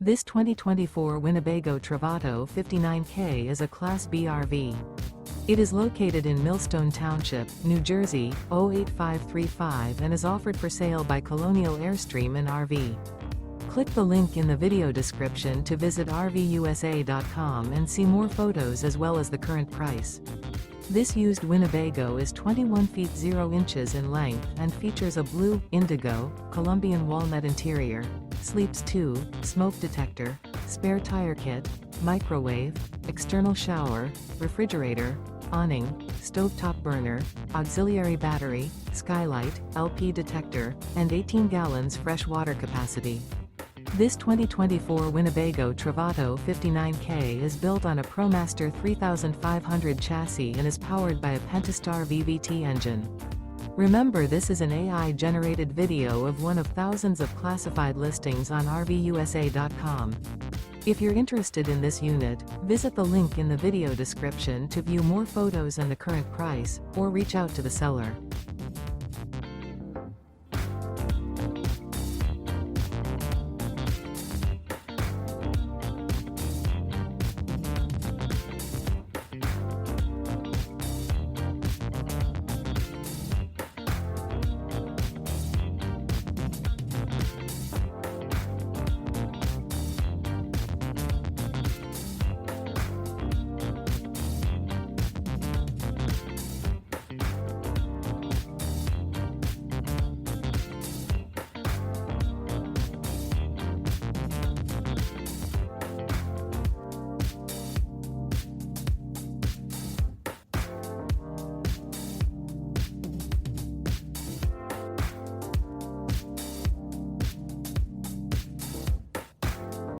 This 2024 Winnebago Travato 59K is a Class B RV. It is located in Millstone Township, New Jersey, 08535 and is offered for sale by Colonial Airstream RV. Click the link in the video description to visit RVUSA.com and see more photos as well as the current price. This used Winnebago is 21 feet 0 inches in length and features a blue, indigo, Columbian walnut interior, sleeps 2, smoke detector, spare tire kit, microwave, external shower, refrigerator, awning, stovetop burner, auxiliary battery, skylight, LP detector, and 18 gallons fresh water capacity. This 2024 Winnebago Travato 59K is built on a ProMaster 3500 chassis and is powered by a Pentastar VVT engine. Remember, this is an AI-generated video of one of thousands of classified listings on RVUSA.com. If you're interested in this unit, visit the link in the video description to view more photos and the current price, or reach out to the seller.